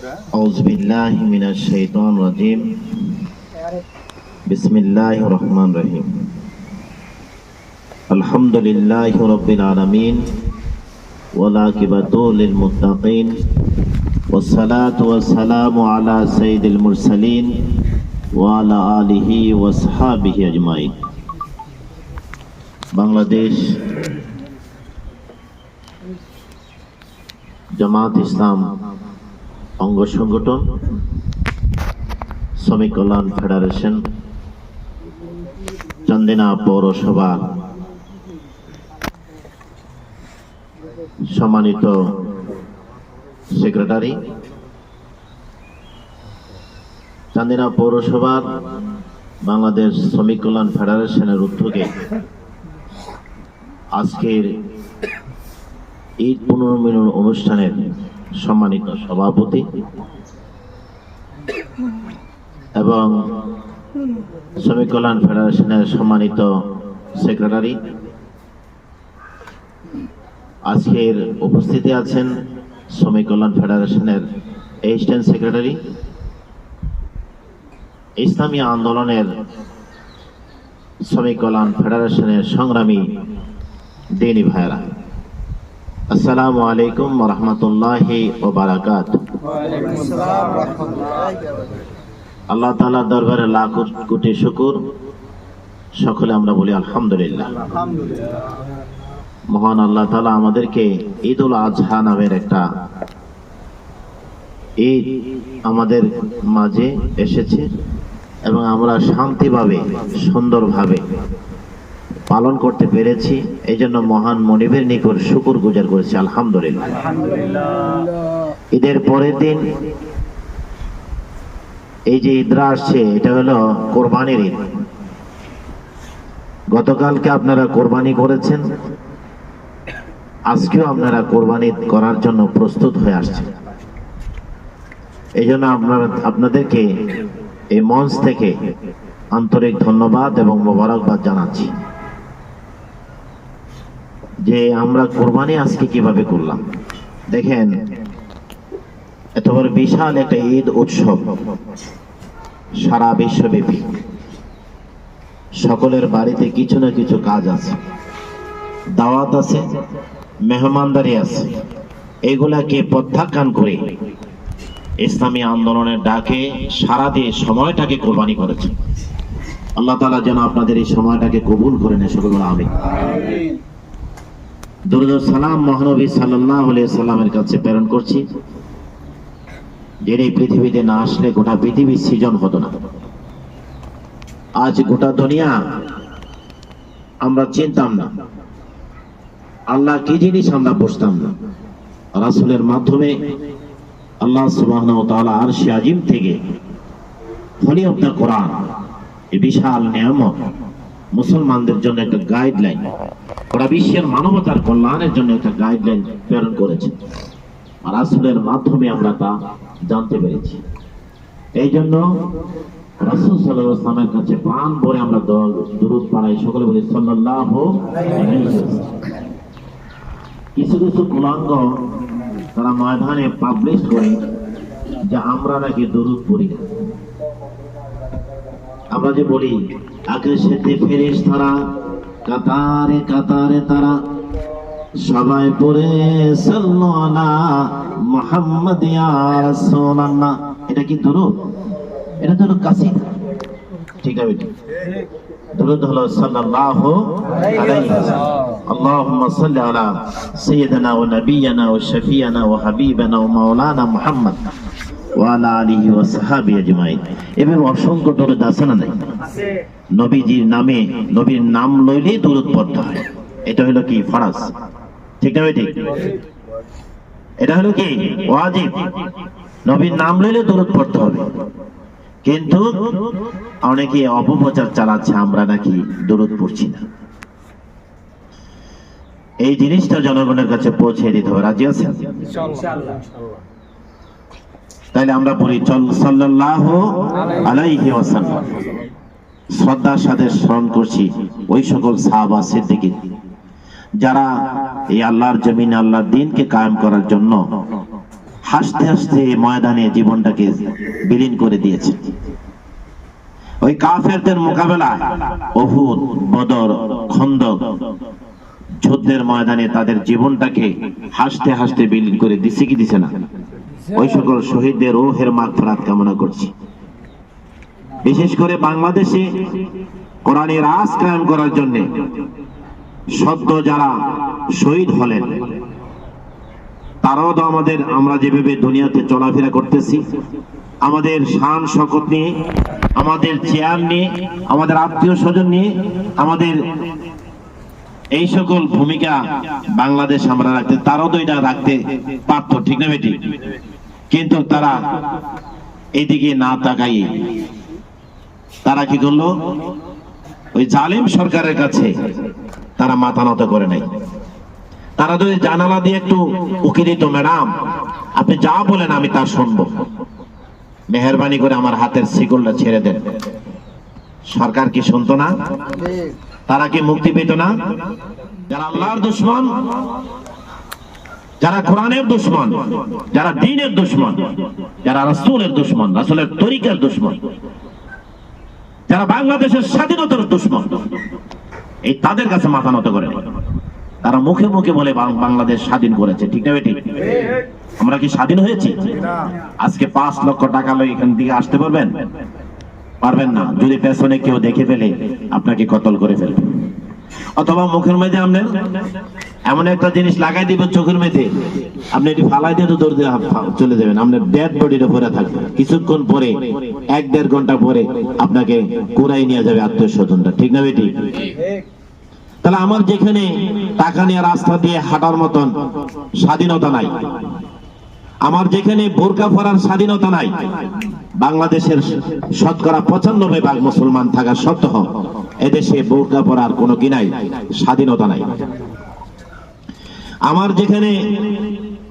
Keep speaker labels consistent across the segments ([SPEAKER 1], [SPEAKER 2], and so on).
[SPEAKER 1] أعوذ بالله من الشيطان الرجيم بسم الله الرحمن الرحيم الحمد لله رب العالمين والعاقبة للمتقين والصلاة والسلام على سيد المرسلين وعلى آله وصحبه أجمعين বাংলাদেশ জামাত ইসলাম অঙ্গ সংগঠন শ্রমিক কল্যাণ ফেডারেশন চান্দিনা পৌরসভা সম্মানিত সেক্রেটারি, চান্দিনা পৌরসভার বাংলাদেশ শ্রমিক কল্যাণ ফেডারেশনের উদ্যোগে আজকের ঈদ পুনর্মিলন অনুষ্ঠানের সম্মানিত সভাপতি এবং শ্রমিক কল্যাণ ফেডারেশনের সম্মানিত সেক্রেটারি, আজকের উপস্থিতি আছেন শ্রমিক কল্যাণ ফেডারেশনের অ্যাসিস্ট্যান্ট সেক্রেটারি, ইসলামী আন্দোলনের শ্রমিক কল্যাণ ফেডারেশনের সংগ্রামী দিনী ভাইরা, আসসালামু আলাইকুম ওয়া রাহমাতুল্লাহি ওয়া বারাকাতুহু। আল্লাহ তাআলার দরবারে লাখ কোটি শুকর, সকলে আমরা বলি আলহামদুলিল্লাহ। মহান আল্লাহ তাআলা আমাদেরকে ঈদুল আজহা নামের একটা ঈদ আমাদের মাঝে এসেছে এবং আমরা শান্তিভাবে সুন্দরভাবে পালন করতে পেরেছি। এই জন্য মহান মনিবের নিকট শুকর গুজার করেছি আলহামদুলিল্লাহ। ঈদের পরের দিন এই যে ঈদরা আসছে, এটা হলো কোরবানির ঈদ। গতকালকে আপনারা কোরবানি করেছেন, আজকেও আপনারা কোরবানি করার জন্য প্রস্তুত হয়ে আসছেন। এই জন্য আপনাদেরকে এই মঞ্চ থেকে আন্তরিক ধন্যবাদ এবং মোবারকবাদ জানাচ্ছি যে আমরা কোরবানি আজকে কিভাবে করলাম। দেখেন, এত বড় বিশাল একটা ঈদ উৎসব সারা বিশ্বব্যাপী, সকলের বাড়িতে কিছু না কিছু কাজ আছে, দাওয়াত আছে, মেহমানদারি আছে। এগুলাকে প্রত্যাখ্যান করে ইসলামী আন্দোলনের ডাকে সারা দিয়ে সময়টাকে কোরবানি করেছে। আল্লাহ তাআলা যেন আপনাদের এই সময়টাকে কবুল করে নেয়, সকল বলে আমিন। দরুদ ও সালাম মহানবী সাল্লাল্লাহু আলাইহি সাল্লামের কাছে প্রেরণ করছি, যিনি পৃথিবীতে না আসলে গোটা পৃথিবীর সৃজন হতো না। আজ গোটা দুনিয়া আমরা চিনতাম না, আল্লাহ কি জিনিস আমরা বুঝতাম না। রাসূলের মাধ্যমে আল্লাহ সুবহানাহু ওয়া তাআলা আরশে আজিম থেকে খলিফাত কোরআন, এই বিশাল নিয়ামত মুসলমানদের জন্য একটা গাইডলাইন, গোটা বিশ্বের মানবতার কল্যাণের জন্য একটা গাইডলাইন প্রেরণ করেছে। আর রাসূলের মাধ্যমে আমরা তা জানতে পেরেছি। এই জন্য রাসূল সাল্লাল্লাহু আলাইহি ওয়াসাল্লামের কাছে প্রাণ ভরে আমরা দুরূদ পড়াই, সকলে বলি সাল্লাল্লাহু আলাইহি ওয়াসাল্লাম। কিছু কিছু কুলাঙ্গ তারা ময়দানে পাবলিশ করে যে আমরা নাকি দুরূদ পড়ি না। আমরা যে বলি আকাশেতে ফেরেশতারা কাতারে কাতারে তারা সবাই পড়ে সাল্লাল্লাহু আলা মুহাম্মাদ ইয়া রাসূলুল্লাহ, এটা কি দুরূদ? এটা তো কাসিদা, ঠিক আছে? দুরূদ হলো সাল্লাল্লাহু আলাইহি ওয়াসাল্লাম। আল্লাহুম্মা সাল্লি আলা সাইয়্যিদিনা ওয়া নাবিয়িনা ওয়া শাফিয়ানা ওয়া হাবিবানা ওয়া মাওলানা মুহাম্মদ ওয়া আলা আলিহি ওয়া সাহবিহি আজমাইন। এভাবে অসংখ্য দুরূদ আছে না নাই? নবীজির নামে, নবীর নাম লইলেই দুরূদ পড়তে হয়। এটা হলো কি ফরজ, ঠিক না? ঠিক, এটা হলো কি ওয়াজিব। নবীর নাম লইলে দুরূদ পড়তে হবে। কিন্তু অনেকে অপপ্রচার চালাচ্ছে আমরা নাকি দুরূদ পড়ছি না। এই জিনিসটা জনগণের কাছে পৌঁছে দিতে হবে। রাজি আছেন? ইনশাআল্লাহ। তাইলে আমরা বলি সাল্লাল্লাহু আলাইহি ওয়াসাল্লাম। শ্রদ্ধার সাথে স্মরণ করছি ওই সকল সাহাবা সিদ্দিকীন যারা এই আল্লাহর জমিনে আল্লাহর দ্বীনকে কায়েম করার জন্য হাসতে হাসতে ময়দানে জীবনটাকে বিলীন করে দিয়েছে। ওই কাফেরদের মোকাবেলা উহুদ, বদর, খন্দক যুদ্ধের ময়দানে তাদের জীবনটাকে হাসতে হাসতে বিলীন করে দিছে কি দিছে না? ওই সকল শহীদদের রূহের মাগফিরাত কামনা করছি। বিশেষ করে বাংলাদেশে কোরআনের রাজ কায়েম করার জন্য সদ্য যারা শহীদ হলেন, তারাও তো আমরা যেভাবে দুনিয়াতে চলাফেরা করতেছি, আমাদের শান শকত নিয়ে, আমাদের চেয়ার নিয়ে, আমাদের আত্মীয় স্বজন নিয়ে, আমাদের এই সকল ভূমিকা বাংলাদেশ আমরা রাখতে, তারাও তো এটা রাখতে পারত, ঠিক না বেটি? কিন্তু তারা এইদিকে না তাকাই তারা কি করলো? ওই জালিম সরকারের কাছে তারা মাথা নত করে নাই। তারা যদি জানালা দিয়ে একটু উকি দিত, ম্যাডাম আপনি যা বলেন আমি তা শুনবো, মেহেরবানি করে আমার হাতের শিকলটা ছেড়ে দেন, সরকার কি শুনতো না? তারা কি মুক্তি পেত না? যারা আল্লাহর দুশমন, যারা কোরআনের দুশমন, যারা দ্বীনের দুশমন, যারা রাসূলের দুশমন, রাসূলের তরিকার দুশমন, যারা বাংলাদেশের স্বাধীনতার দুশমন, এই তাদের কাছে মাথা নত করে। তারা মুখে মুখে বলে বাংলাদেশ স্বাধীন করেছে, ঠিক না বেটি? আমরা কি স্বাধীন হয়েছি? আজকে 5 লক্ষ টাকা লই এখান থেকে আসতে পারবেন? পারবেন না। যদি পেছনে কেউ দেখে ফেলে আপনাকে কতল করে ফেলবে, অথবা মুখের মধ্যে আপনার এমন একটা জিনিস লাগাই দিবেন চোখের মধ্যে, আপনি এটি ফালাই দিয়ে তো দৌড় দিয়ে চলে যাবেন, আপনার ডেড বডিটা পরে থাকবে। কিছুক্ষণ পরে 1-1.5 ঘন্টা পরে আপনাকে কুড়াই নিয়ে যাবে আত্মীয় স্বজনটা, ঠিক না বেটি? তাহলে আমার যেখানে টাকা নিয়ে রাস্তা দিয়ে হাঁটার মতন স্বাধীনতা নাই, আমার যেখানে বোরকা পরার স্বাধীনতা নাই, বাংলাদেশের শতকরা 95% মুসলমান থাকা সত্ত্বেও এদেশে বোরকা পরার কোনো কি নাই, স্বাধীনতা নাই। আমার যেখানে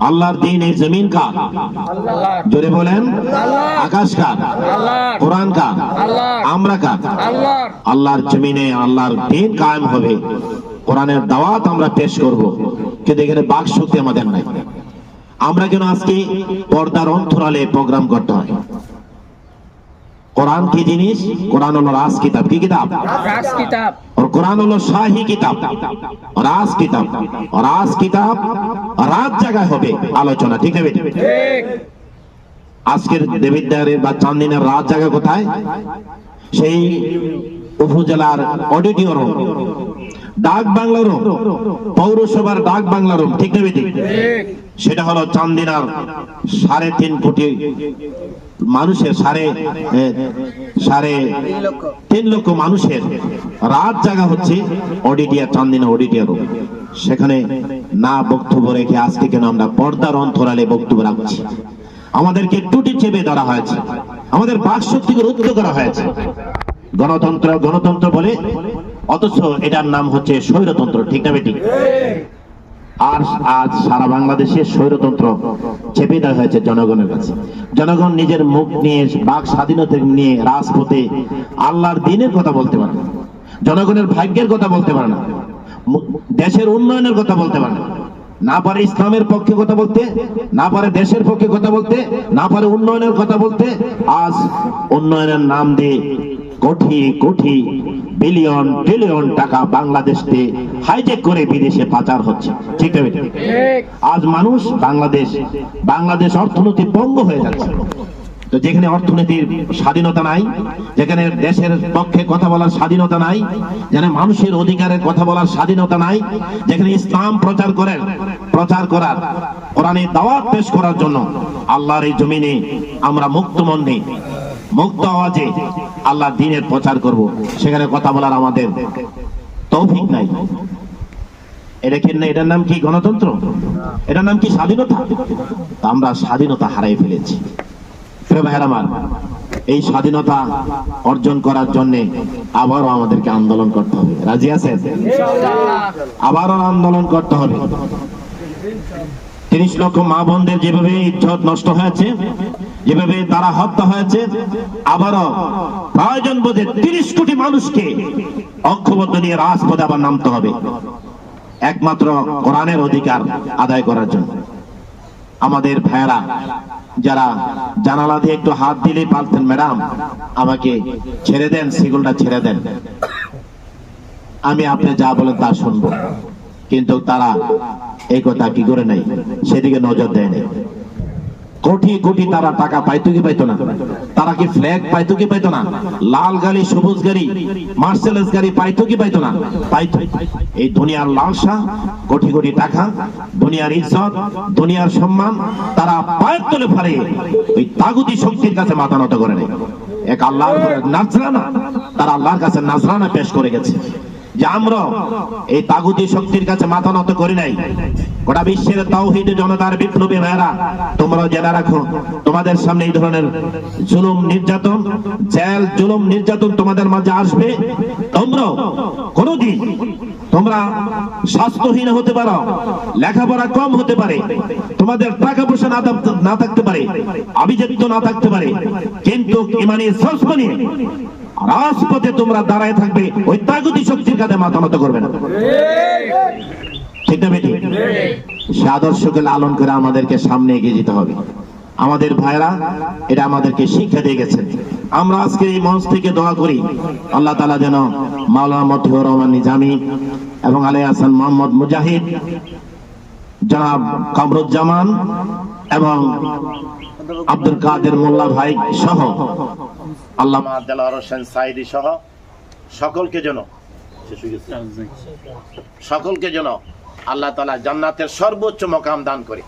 [SPEAKER 1] আল্লাহর দ্বীন, এই জমিন কার? জোরে বলেন। আকাশ কার? কোরআন কার? আমরা কার? আল্লাহর জমিনে আল্লাহর দ্বীন কায়েম হবে, কোরআনের দাওয়াত আমরা পেশ করব, কিন্তু এখানে বাক শক্তি আমাদের নাই। আমরা কেন আজকে পর্দার অন্তরালে প্রোগ্রাম করতে হয়? কোরআন কি জিনিস? কোরআন হলো রাজ কিতাব। কি কিতাব? রাজ কিতাব। আর কোরআন হলো শাহী কিতাব, রাজ কিতাব। রাজ কিতাব রাত জায়গায় হবে আলোচনা, ঠিক আছে? ঠিক। আজকের দেবিদ্বারের বা চান্দিনার রাত জায়গা কোথায়? সেই উপজেলার অডিটোরিয়াম, ডাক বাংলা রুম, পৌরসভার ডাক বাংলা রুম, ঠিক না বেটি? সেটা হলো চান্দিনার 3.5 কোটি মানুষের, 3.5 লক্ষ মানুষের রাত জায়গা হচ্ছে অডিটোরিয়াম, চান্দিনা অডিটোরিয়াম। সেখানে না বক্তব্য রেখে আজকে কেন আমরা পর্দার অন্তরালে বক্তব্য রাখছি? আমাদেরকে টুটি চেপে ধরা হয়েছে, আমাদের বাক শক্তিকে রুদ্ধ করা হয়েছে। গণতন্ত্র গণতন্ত্র বলে, অথচ এটার নাম হচ্ছে স্বৈরতন্ত্র, ঠিক না বেটি? আর আজ সারা বাংলাদেশে স্বৈরতন্ত্র চেপে দেওয়া হয়েছে জনগণের কাছে। জনগণ নিজের মুখ নিয়ে, বাক স্বাধীনতা নিয়ে রাজপথে আল্লাহর দ্বীনের কথা বলতে পারে না, জনগণের ভাগ্যের কথা বলতে পারে না, দেশের উন্নয়নের কথা বলতে পারে না, না পারে ইসলামের পক্ষে কথা বলতে, না পারে দেশের পক্ষে কথা বলতে, না পারে উন্নয়নের কথা বলতে। আজ উন্নয়নের নাম দিয়ে কোটি কোটি বিলিয়ন ট্রিলিয়ন টাকা বাংলাদেশে হাইজেক করে বিদেশে পাচার হচ্ছে, ঠিক আছে? আজ মানুষ বাংলাদেশ অর্থনীতি ভঙ্গ হয়ে যাচ্ছে। তো যেখানে অর্থনীতির স্বাধীনতা নাই, যেখানে দেশের পক্ষে কথা বলার স্বাধীনতা নাই, যেখানে মানুষের অধিকারের কথা বলার স্বাধীনতা নাই, যেখানে ইসলাম প্রচার করার, কোরআনের দাওয়াত পেশ করার জন্য আল্লাহর এই জমিনে আমরা মুক্ত মনে, মুক্ত আওয়াজে আল্লাহর দ্বীনের প্রচার করব, সেখানে কথা বলার আমাদের তৌফিক নাই। এটার নাম কি গণতন্ত্র? এটার নাম কি স্বাধীনতা? আমরা স্বাধীনতা হারিয়ে ফেলেছি। এই স্বাধীনতা অর্জন করার জন্য আবারও আমাদেরকে আন্দোলন করতে হবে। রাজি আছেন? আবারও আন্দোলন করতে হবে। 30 লক্ষ মা বোনদের যেভাবে ইজ্জত নষ্ট হয়েছে, যেভাবে তারা হত্যা হয়েছে, আবারও প্রয়োজন বোধে 30 কোটি মানুষকে ঐক্যবদ্ধ নিয়ে রাজপথে আবার নামতে হবে, একমাত্র কোরআনের অধিকার আদায় করার জন্য। আমাদের ভাইয়েরা যারা জানালা দিয়ে একটু হাত দিলেই পারতেন, ম্যাডাম আমাকে ছেড়ে দেন, সিগুলটা ছেড়ে দেন, আমি আপনি যা বলেন তা শুনবো, কিন্তু তারা এই কথা কি করে নাই, সেদিকে নজর দেয়নি। কোটি কোটি তারা টাকা পাইতো কি পাইতো না? তারা কি ফ্ল্যাগ পাইতো কি পাইতো না? লাল গাড়ি, সবুজ গাড়ি, মার্সেডিজ গাড়ি পাইতো কি পাইতো না? পাইতো। এই দুনিয়ার লালসা, কোটি কোটি টাকা, দুনিয়ার ইজ্জত, দুনিয়ার সম্মান তারা পায়ের তলে ফারে ওই তাগুতি শক্তির কাছে মাথা নত করে নেই। এক আল্লাহর নাজরানা, তারা আল্লাহর কাছে নাজরানা পেশ করে গেছে যে আমরা এই তাগুতি শক্তির কাছে মাথা নত করি নাই। গোটা বিশ্বের তাওহীদের জনতার বিপ্লবী ভাইরা, তোমরা জেনে রাখো, তোমাদের সামনে এই ধরনের জুলুম নির্যাতন, জেল জুলুম নির্যাতন তোমাদের মাঝে আসবে। তোমরা কোনদিন তোমরা স্বাস্থ্যহীন হতে পারো, লেখাপড়া কম হতে পারে, তোমাদের টাকা পয়সা না থাকতে পারে, আভিজাত্য না থাকতে পারে, কিন্তু ইমানি সস্প নিয়ে রাজপথে তোমরা দাঁড়ায় থাকবে, ওই তাগুতি শক্তির কাছে মাথা নত করবে না। ঠিক না বেটি? সে আদর্শকে লালন করে আমাদেরকে সামনে এগিয়ে যেতে হবে। আমাদের ভাইরা এটা আমাদেরকে শিক্ষা দিয়ে গেছেন। আমরা আজকে এই মঞ্চ থেকে দোয়া করি আল্লাহ তাআলা যেন মাওলানা মতিউর রহমান নিজামী এবং আলী হাসান মোহাম্মদ মুজাহিদ, জনাব কামরুজ্জামান এবং আব্দুল কাদের মোল্লা ভাই সহ, আল্লামা দেলোয়ার হোসেন সাইদি সহ সকলকে যেন আল্লাহ তাআলা জান্নাতের সর্বোচ্চ মাকাম দান করে।